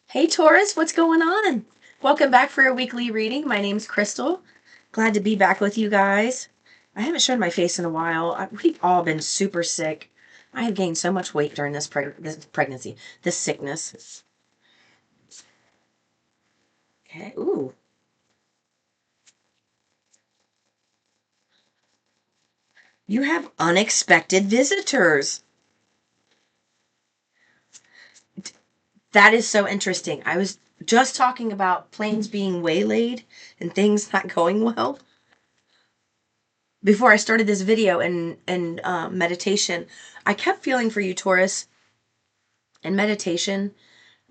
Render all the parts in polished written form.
Hey Taurus, what's going on? Welcome back for a weekly reading. My name's Crystal. Glad to be back with you guys. I haven't shown my face in a while. We've all been super sick. I have gained so much weight during this pregnancy, this sickness. Okay, ooh. You have unexpected visitors. That is so interesting. I was just talking about planes being waylaid and things not going well before I started this video and meditation. I kept feeling for you, Taurus, in meditation.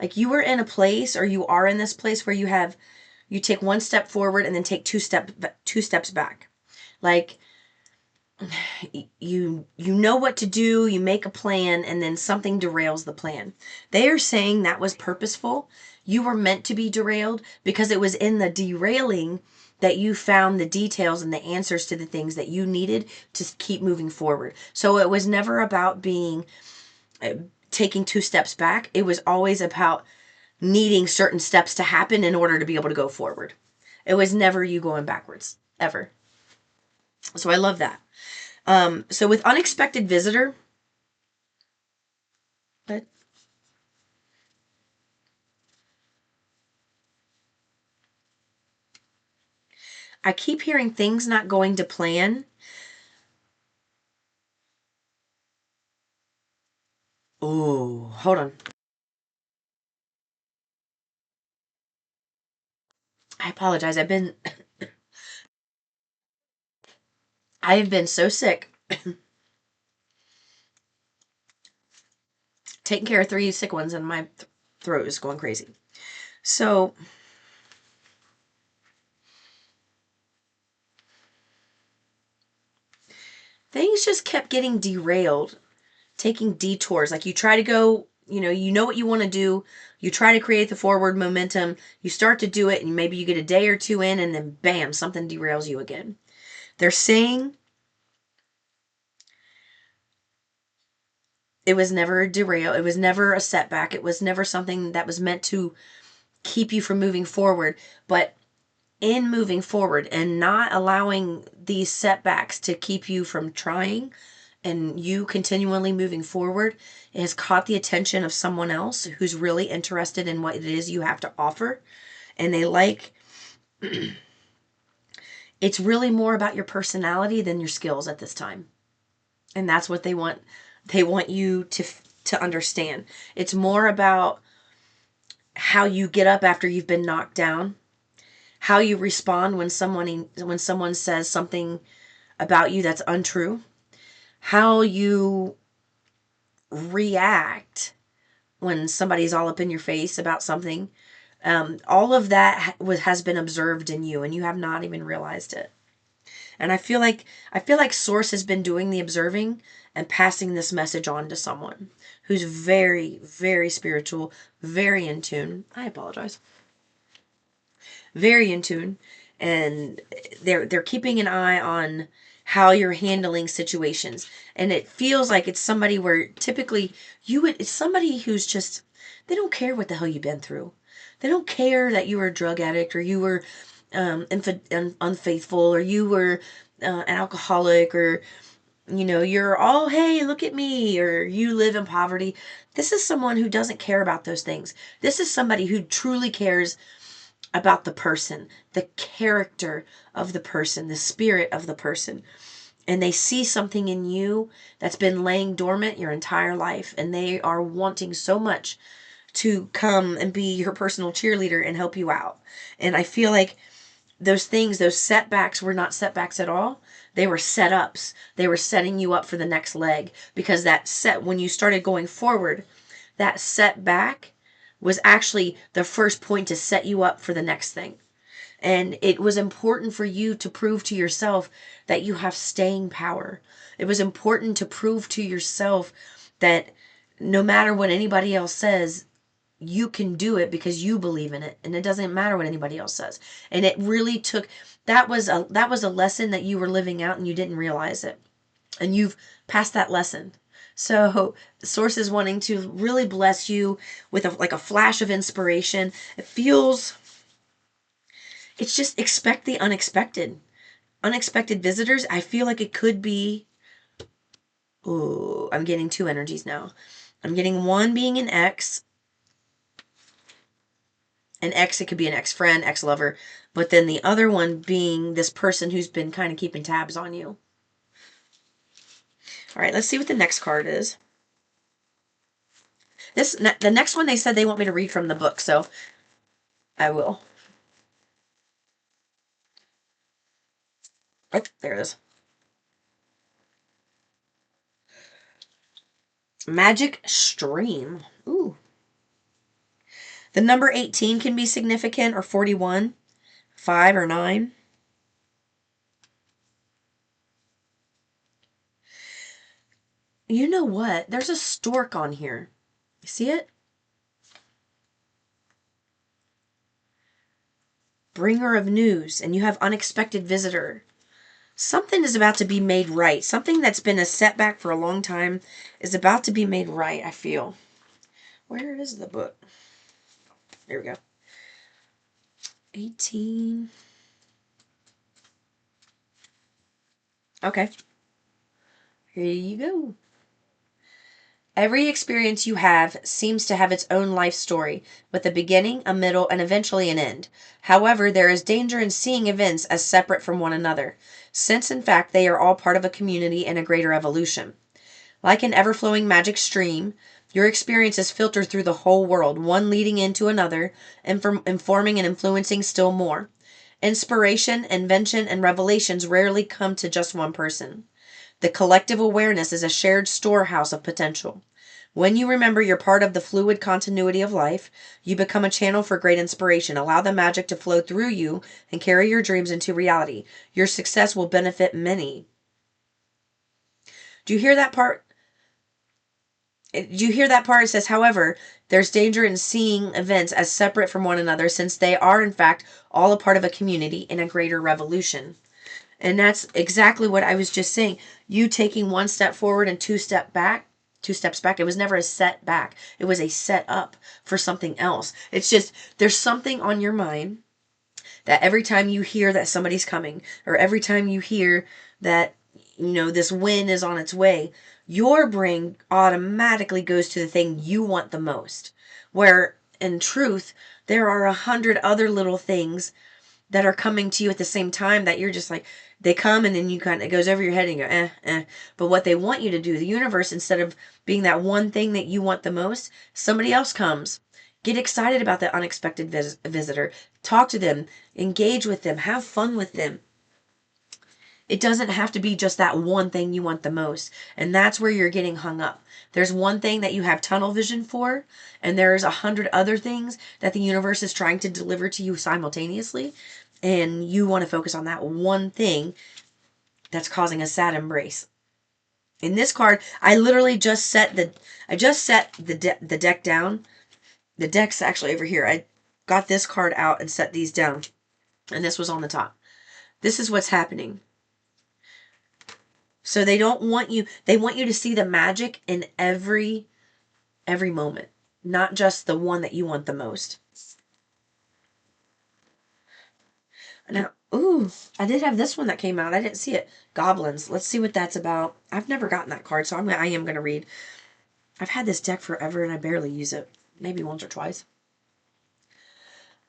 Like you were in a place, or you are in this place where you take one step forward and then take two steps back. Like you know what to do, you make a plan, and then something derails the plan. They are saying that was purposeful. You were meant to be derailed because it was in the derailing that you found the details and the answers to the things that you needed to keep moving forward. So it was never about being taking two steps back. It was always about needing certain steps to happen in order to be able to go forward. It was never you going backwards, ever. So I love that. So with unexpected visitor, but I keep hearing things not going to plan. Oh, hold on. I apologize. I have been so sick. Taking care of three sick ones, and my throat is going crazy. So things just kept getting derailed, taking detours. Like you try to go, you know what you want to do. You try to create the forward momentum. You start to do it, and maybe you get a day or two in, and then bam, something derails you again. They're saying it was never a derail. It was never a setback. It was never something that was meant to keep you from moving forward. But in moving forward and not allowing these setbacks to keep you from trying and you continually moving forward, it has caught the attention of someone else who's really interested in what it is you have to offer. And they like, it's really more about your personality than your skills at this time. And that's what they want. They want you to understand. It's more about how you get up after you've been knocked down, how you respond when someone says something about you that's untrue, how you react when somebody's all up in your face about something. All of that has been observed in you, and you have not even realized it. And I feel like Source has been doing the observing and passing this message on to someone who's very, very spiritual, very in tune. I apologize. Very in tune, and they're keeping an eye on how you're handling situations. And it feels like it's somebody where typically it's somebody who's just, they don't care what the hell you've been through. They don't care that you were a drug addict, or you were unfaithful, or you were an alcoholic, or you're all, hey, look at me, or you live in poverty. This is someone who doesn't care about those things. This is somebody who truly cares about the person, the character of the person, the spirit of the person. And they see something in you that's been laying dormant your entire life. And they are wanting so much to come and be your personal cheerleader and help you out. And I feel like those things, those setbacks were not setbacks at all. They were setups. They were setting you up for the next leg. Because when you started going forward, that setback was actually the first point to set you up for the next thing. And it was important for you to prove to yourself that you have staying power. It was important to prove to yourself that no matter what anybody else says, you can do it because you believe in it, and it doesn't matter what anybody else says. And it really took, that was a lesson that you were living out and you didn't realize it. And you've passed that lesson. So the source is wanting to really bless you with like a flash of inspiration. It feels, it's just expect the unexpected. Unexpected visitors. I feel like it could be, ooh, I'm getting two energies now. I'm getting one being an ex. An ex, it could be an ex-friend, ex-lover. But then the other one being this person who's been kind of keeping tabs on you. All right, let's see what the next card is. The next one, they said they want me to read from the book, so I will. Oh, there it is. Magic Stream. Ooh. The number 18 can be significant, or 41, 5 or 9. You know what? There's a stork on here. You see it? Bringer of news, and you have unexpected visitor. Something is about to be made right. Something that's been a setback for a long time is about to be made right, I feel. Where is the book? There we go. 18. Okay. Here you go. Every experience you have seems to have its own life story, with a beginning, a middle, and eventually an end. However, there is danger in seeing events as separate from one another, since in fact they are all part of a community and a greater evolution. Like an ever-flowing magic stream, your experiences filter through the whole world, one leading into another, informing and influencing still more. Inspiration, invention, and revelations rarely come to just one person. The collective awareness is a shared storehouse of potential. When you remember you're part of the fluid continuity of life, you become a channel for great inspiration. Allow the magic to flow through you and carry your dreams into reality. Your success will benefit many. Do you hear that part? You hear that part? It says, however, there's danger in seeing events as separate from one another, since they are, in fact, all a part of a community in a greater revolution. And that's exactly what I was just saying. You taking one step forward and two steps back. It was never a setback. It was a set up for something else. It's just, there's something on your mind that every time you hear that somebody's coming, or every time you hear that, this win is on its way, your brain automatically goes to the thing you want the most. Where in truth, there are 100 other little things that are coming to you at the same time that you're just like, they come and then it goes over your head and you go, But what they want you to do, the universe, instead of being that one thing that you want the most, somebody else comes. Get excited about that unexpected visitor. Talk to them. Engage with them. Have fun with them. It doesn't have to be just that one thing you want the most. And that's where you're getting hung up. There's one thing that you have tunnel vision for, and there's 100 other things that the universe is trying to deliver to you simultaneously. And you want to focus on that one thing that's causing a sad embrace. In this card, I literally just set the deck down. The deck's actually over here. I got this card out and set these down. And this was on the top. This is what's happening. So they want you to see the magic in every moment, not just the one that you want the most. Now, ooh, I did have this one that came out. I didn't see it. Goblins. Let's see what that's about. I've never gotten that card, so I am going to read. I've had this deck forever and I barely use it. Maybe once or twice.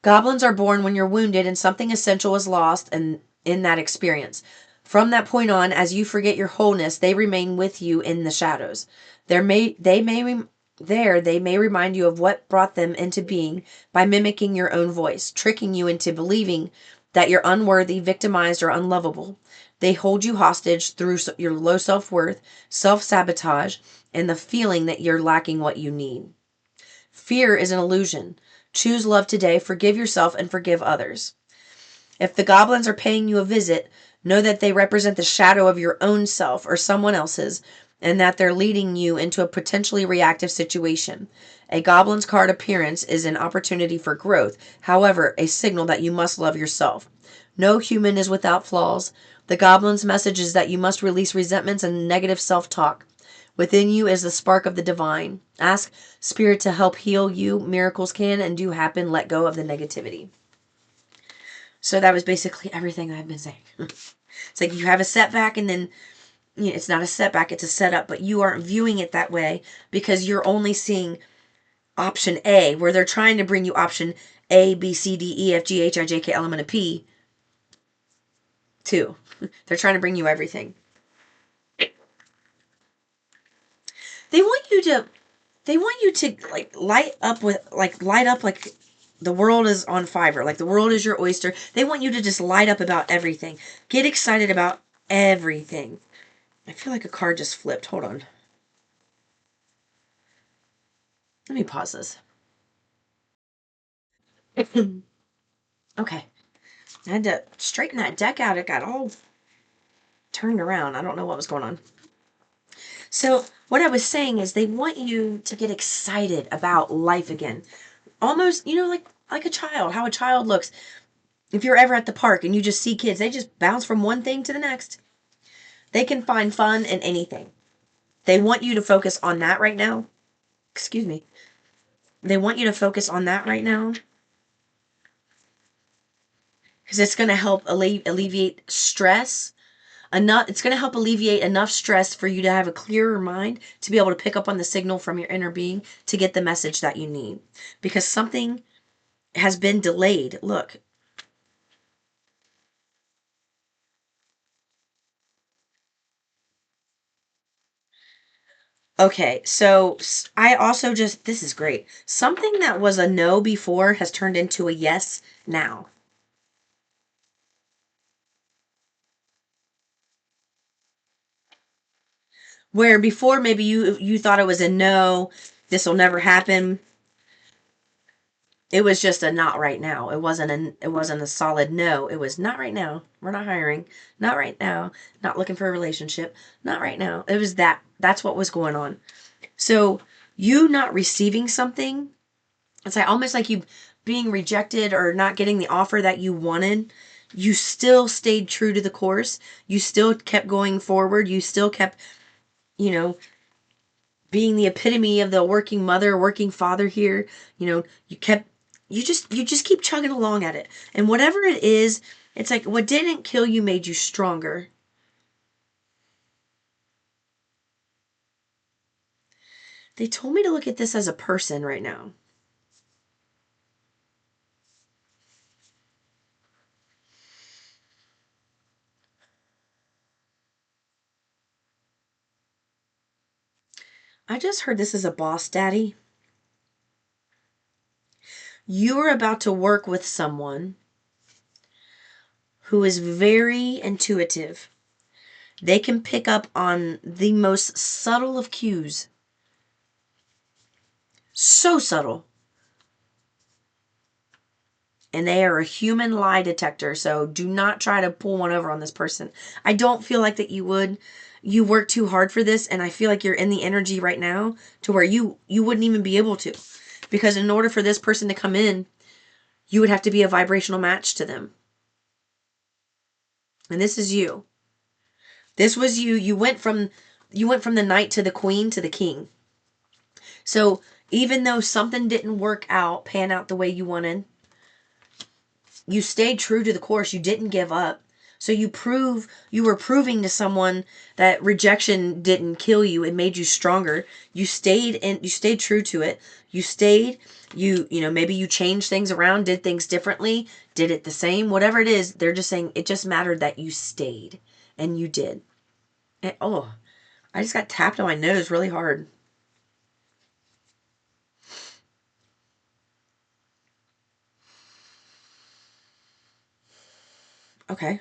Goblins are born when you're wounded and something essential is lost in that experience. From that point on, as you forget your wholeness, they remain with you in the shadows. They may remind you of what brought them into being by mimicking your own voice, tricking you into believing that you're unworthy, victimized, or unlovable. They hold you hostage through your low self-worth, self-sabotage, and the feeling that you're lacking what you need. Fear is an illusion. Choose love today, forgive yourself, and forgive others. If the goblins are paying you a visit, know that they represent the shadow of your own self or someone else's, and that they're leading you into a potentially reactive situation. A goblin's card appearance is an opportunity for growth, however, a signal that you must love yourself. No human is without flaws. The goblin's message is that you must release resentments and negative self-talk. Within you is the spark of the divine. Ask Spirit to help heal you. Miracles can and do happen. Let go of the negativity. So that was basically everything I've been saying. It's like you have a setback, and then it's not a setback, it's a setup, but you aren't viewing it that way because you're only seeing option A, where they're trying to bring you option A, B, C, D, E, F, G, H, I, J, K, L, M, N, P too. They're trying to bring you everything. They want you to like light up like the world is on fire, like the world is your oyster. They want you to just light up about everything. Get excited about everything. I feel like a card just flipped. Hold on. Let me pause this. Okay. I had to straighten that deck out. It got all turned around. I don't know what was going on. So what I was saying is they want you to get excited about life again. Almost, like a child, how a child looks. If you're ever at the park and you just see kids, they just bounce from one thing to the next. They can find fun in anything. They want you to focus on that right now. Excuse me. They want you to focus on that right now because it's going to help alleviate stress. It's going to help alleviate enough stress for you to have a clearer mind to be able to pick up on the signal from your inner being to get the message that you need. Because something has been delayed. Look. Okay, so I also this is great. Something that was a no before has turned into a yes now. Where before maybe you thought it was a no, this will never happen. It was just a not right now. It wasn't a solid no. It was not right now. We're not hiring. Not right now. Not looking for a relationship. Not right now. It was that's what was going on. So you not receiving something, it's like almost like you being rejected or not getting the offer that you wanted. You still stayed true to the course. You still kept going forward. You still kept, you know, being the epitome of the working mother, working father here. You just keep chugging along at it. And whatever it is, it's like what didn't kill you made you stronger. They told me to look at this as a person right now. I just heard this is a boss daddy. You are about to work with someone who is very intuitive. They can pick up on the most subtle of cues. So subtle. And they are a human lie detector, so do not try to pull one over on this person. I don't feel like that you would. You work too hard for this, and I feel like you're in the energy right now to where you wouldn't even be able to. Because in order for this person to come in, you would have to be a vibrational match to them. And this is you. This was you. You went from the knight to the queen to the king. So even though something didn't pan out the way you wanted, you stayed true to the course. You didn't give up. So you were proving to someone that rejection didn't kill you. It made you stronger. You stayed true to it. Maybe you changed things around, did things differently, did it the same, whatever it is. They're just saying it just mattered that you stayed, and you did. And, I just got tapped on my nose really hard. Okay.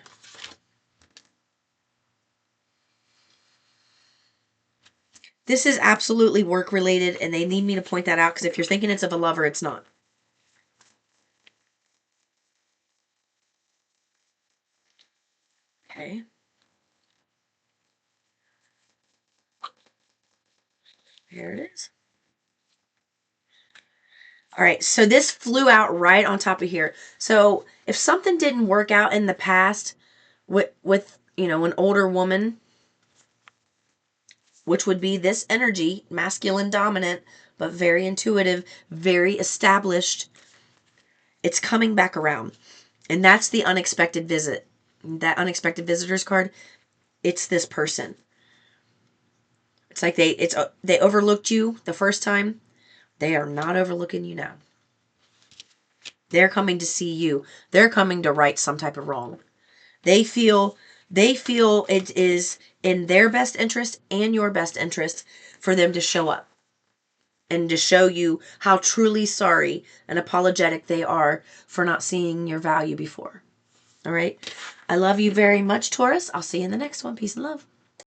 This is absolutely work related, and they need me to point that out because if you're thinking it's of a lover, it's not. Okay. Here it is. All right. So this flew out right on top of here. So if something didn't work out in the past with an older woman, which would be this energy, masculine dominant, but very intuitive, very established, it's coming back around. And that's the unexpected visit. That unexpected visitors card, it's this person. It's like they overlooked you the first time. They are not overlooking you now. They're coming to see you. They're coming to right some type of wrong. They feel it is in their best interest and your best interest for them to show up and to show you how truly sorry and apologetic they are for not seeing your value before. All right. I love you very much, Taurus. I'll see you in the next one. Peace and love.